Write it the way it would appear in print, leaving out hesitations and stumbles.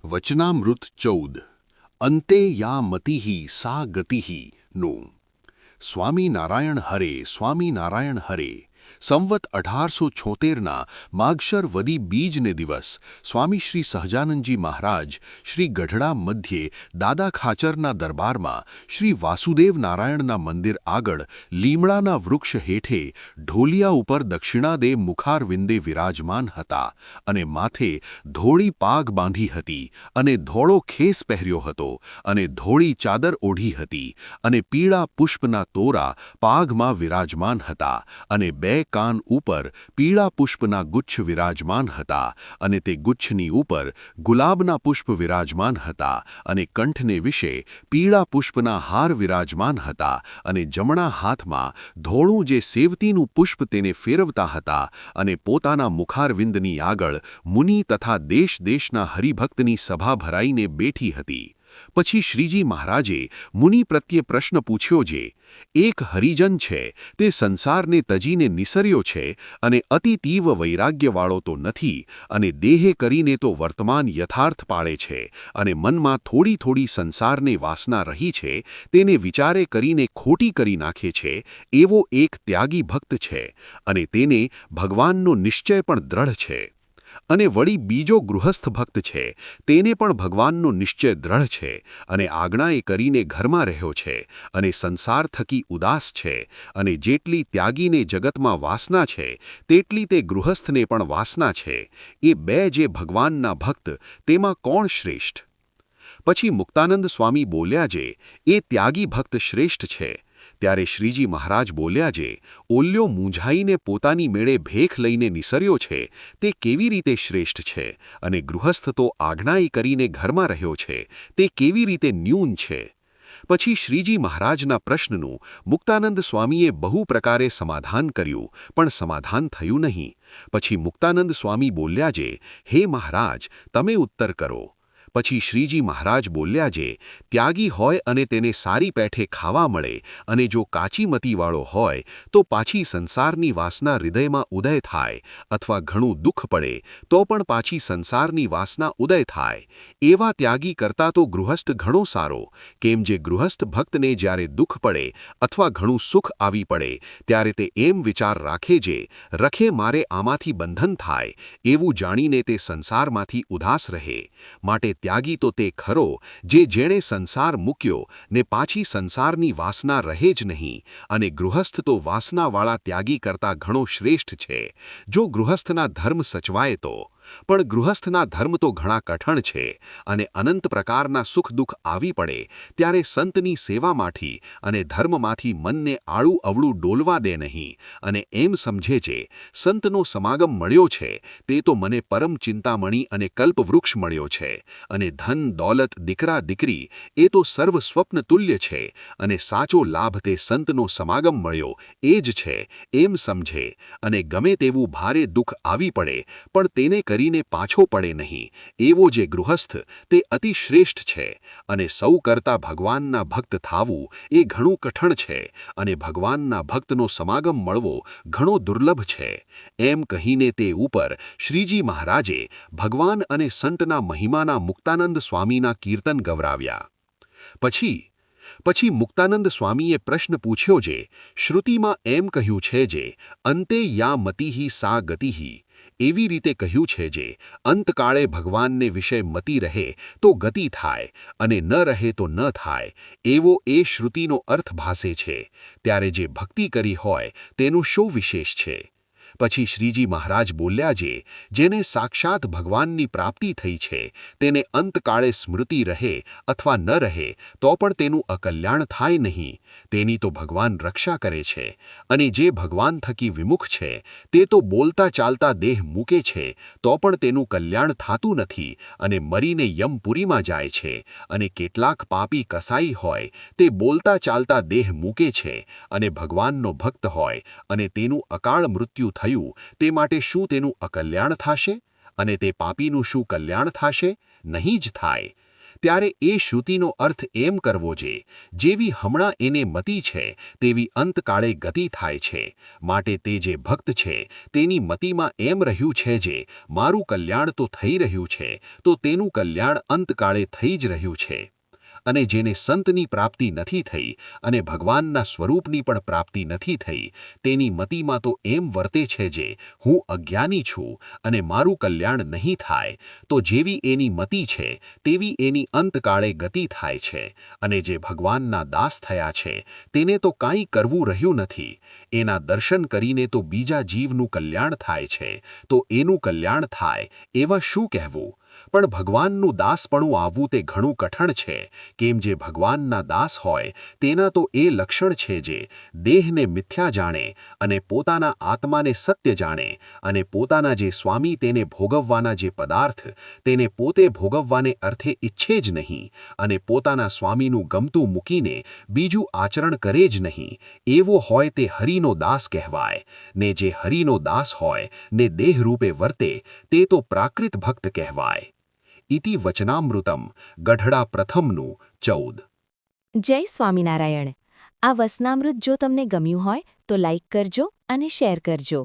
વચનામૃત 14 અંતે યા મતિઃ સા ગતિઃ નું સ્વામિનારાયણ હરે સંવત 1876ના માગશર વદી બીજને દિવસ સ્વામી શ્રી સહજાનંદજી મહારાજ શ્રી ગઢડા મધ્યે દાદા ખાચરના દરબારમાં શ્રી વાસુદેવ નારાયણના મંદિર આગળ લીમડાના વૃક્ષ હેઠે ઢોલિયા ઉપર દક્ષિણાદે મુખારવિંદે વિરાજમાન હતા અને માથે ધોળી પાગ બાંધી હતી અને ધોળો ખેસ પહેર્યો હતો અને ધોળી ચાદર ઓઢી હતી અને પીળા પુષ્પના તોરા પાગમાં વિરાજમાન હતા અને બે કાન ઉપર પીળા પુષ્પના ગુચ્છ વિરાજમાન હતા અને તે ગુચ્છની ઉપર ગુલાબના પુષ્પ વિરાજમાન હતા અને કંઠને વિશે પીળા પુષ્પના હાર વિરાજમાન હતા અને જમણા હાથમાં ધોળું જે સેવતીનું પુષ્પ તેને ફેરવતા હતા અને પોતાના મુખારવિંદની આગળ મુનિ તથા દેશ-દેશના હરિભક્તની સભા ભરાઈને બેઠી હતી। પછી શ્રીજી મહારાજે મુનિ પ્રત્યે પ્રશ્ન પૂછ્યો જે એક હરિજન છે તે સંસારને તજીને નિસર્યો છે અને અતિ તીવ્ર વૈરાગ્યવાળો તો નથી અને દેહે કરીને તો વર્તમાન યથાર્થ પાળે છે અને મનમાં થોડી થોડી સંસારને વાસના રહી છે તેને વિચારે કરીને ખોટી કરી નાખે છે એવો એક ત્યાગી ભક્ત છે અને તેને ભગવાનનો નિશ્ચય પણ દ્રઢ છે અને વળી બીજો ગૃહસ્થ ભક્ત છે તેને પણ ભગવાનનો નિશ્ચય દ્રઢ છે અને આજ્ઞાએ કરીને ઘરમાં રહ્યો છે અને સંસાર થકી ઉદાસ છે અને જેટલી ત્યાગીને જગતમાં વાસના છે તેટલી તે ગૃહસ્થને પણ વાસના છે એ બે જે ભગવાનના ભક્ત તેમાં કોણ શ્રેષ્ઠ? પછી મુક્તાનંદ સ્વામી બોલ્યા જે એ ત્યાગી ભક્ત શ્રેષ્ઠ છે। ત્યારે શ્રીજી મહારાજ બોલ્યા જે ઓલ્યો મૂંઝાઈને પોતાની મેળે ભેખ લઈને નિસર્યો છે તે કેવી રીતે શ્રેષ્ઠ છે અને ગૃહસ્થ તો આજ્ઞાઈ કરીને ઘરમાં રહ્યો છે તે કેવી રીતે ન્યૂન છે? પછી શ્રીજી મહારાજના પ્રશ્નનું મુક્તાનંદ સ્વામીએ બહુ પ્રકારે સમાધાન કર્યું પણ સમાધાન થયું નહીં। પછી મુક્તાનંદ સ્વામી બોલ્યા જે હે મહારાજ તમે ઉત્તર કરો। પછી શ્રીજી મહારાજ બોલ્યા જે ત્યાગી હોય અને તેને સારી પેઠે ખાવા મળે અને જો કાચી મતીવાળો હોય તો પાછી સંસારની વાસના હૃદયમાં ઉદય થાય અથવા ઘણું દુઃખ પડે તો પણ પાછી સંસારની વાસના ઉદય થાય એવા ત્યાગી કરતા તો ગૃહસ્થ ઘણો સારો કેમ જે ગૃહસ્થ ભક્તને જ્યારે દુઃખ પડે અથવા ઘણું સુખ આવી પડે ત્યારે તે એમ વિચાર રાખે જે રખે મારે આમાંથી બંધન થાય એવું જાણીને તે સંસારમાંથી ઉદાસ રહે માટે ત્યાગી તો તે ખરો જે જેણે સંસાર મૂક્યો ને પાછી સંસારની વાસના રહે જ નહીં અને ગૃહસ્થ તો વાસનાવાળા ત્યાગી કરતાં ઘણો શ્રેષ્ઠ છે જો ગૃહસ્થના ધર્મ સચવાય તો। પણ ગૃહસ્થના ધર્મ તો ઘણા કઠણ છે અને અનંત પ્રકારના સુખ દુઃખ આવી પડે ત્યારે સંતની સેવામાંથી અને ધર્મમાંથી મનને આળું અવળું ડોલવા દે નહીં અને એમ સમજે છે સંતનો સમાગમ મળ્યો છે તે તો મને પરમ ચિંતામણી અને કલ્પવૃક્ષ મળ્યો છે અને ધન દોલત દીકરા દીકરી એ તો સર્વ સ્વપ્ન તુલ્ય છે અને સાચો લાભ તે સંતનો સમાગમ મળ્યો એ જ છે એમ સમજે અને ગમે તેવું ભારે દુઃખ આવી પડે પણ તેને કરીને પાછો પડે નહીં એવો જે ગૃહસ્થ તે અતિ શ્રેષ્ઠ છે અને સૌ કરતા ભગવાનના ભક્ત થાવું એ ઘણું કઠણ છે અને ભગવાનના ભક્તનો સમાગમ મળવો ઘણો દુર્લભ છે એમ કહીને તે ઉપર શ્રીજી મહારાજે ભગવાન અને સંતના મહિમાના મુક્તાનંદ સ્વામીના કીર્તન ગવરાવ્યા। પછી મુક્તાનંદ સ્વામીએ પ્રશ્ન પૂછ્યો જે શ્રુતિમાં એમ કહ્યું છે જે અંતે યા મતિઃ સા ગતિઃ એવી રીતે કહ્યું છે જે અંતકાળે ભગવાનને વિષય મતિ રહે તો ગતિ થાય અને ન રહે તો ન થાય એવો એ શ્રુતિનો અર્થ ભાસે છે ત્યારે જે ભક્તિ કરી હોય તેનું શું વિશેષ છે? પછી શ્રીજી મહારાજ બોલ્યા જે જેને સાક્ષાત ભગવાનની પ્રાપ્તિ થઈ છે તેને અંતકાળે સ્મૃતિ રહે અથવા ન રહે તો પણ તેનું અકલ્યાણ થાય નહીં તેની તો ભગવાન રક્ષા કરે છે અને જે ભગવાન થકી વિમુખ છે તે તો બોલતા ચાલતા દેહ મૂકે છે તો પણ તેનું કલ્યાણ થાતું નથી અને મરીને યમપુરીમાં જાય છે અને કેટલાક પાપી કસાઈ હોય તે બોલતા ચાલતા દેહ મૂકે છે અને ભગવાનનો ભક્ત હોય અને તેનું અકાળ મૃત્યુ થયું તે માટે શું તેનું અકલ્યાણ થશે અને તે પાપીનું શું કલ્યાણ થશે? નહીં જ થાય। ત્યારે એ શ્રુતિનો અર્થ એમ કરવો છે, જેવી હમણાં એને મતિ છે તેવી અંતકાળે ગતિ થાય છે, માટે તે જે ભક્ત છે તેની મતિમાં એમ રહ્યું છે જે મારું કલ્યાણ તો થઈ રહ્યું છે, તો તેનું કલ્યાણ અંતકાળે થઈ જ રહ્યું છે. અને જેને સંતની પ્રાપ્તિ નથી થઈ અને ભગવાનના સ્વરૂપની પણ પ્રાપ્તિ નથી થઈ, તેની મતિમાં તો એમ વર્તે છે જે હું અજ્ઞાની છું અને મારું કલ્યાણ નહીં થાય, તો જેવી એની મતિ છે તેવી એની અંતકાળે ગતિ થાય છે. અને જે ભગવાનના દાસ થયા છે તેને તો કાંઈ કરવું રહ્યું નથી, એના દર્શન કરીને તો બીજા જીવનું કલ્યાણ થાય છે, તો એનું કલ્યાણ થાય એવા શું કહેવું? પણ ભગવાનનું દાસપણું આવવું તે ઘણું કઠણ છે, કેમ જે ભગવાનના દાસ હોય તેના તો એ લક્ષણ છે જે દેહને મિથ્યા જાણે અને પોતાના આત્માને સત્ય જાણે, અને પોતાના જે સ્વામી તેને ભોગવવાના જે પદાર્થ તેને પોતે ભોગવવાને અર્થે ઈચ્છે જ નહીં, અને પોતાના સ્વામીનું ગમતું મૂકીને બીજું આચરણ કરે જ નહીં, એવો હોય તે હરિનો દાસ કહેવાય. ને જે હરિનો દાસ હોય ને દેહરૂપે વર્તે તે તો પ્રાકૃત ભક્ત કહેવાય. ઇતિ વચનામૃતમ ગઢડા પ્રથમનું 14. જય સ્વામિનારાયણ. આ વસનામૃત જો તમને ગમ્યું હોય તો લાઇક કરજો અને શેર કરજો.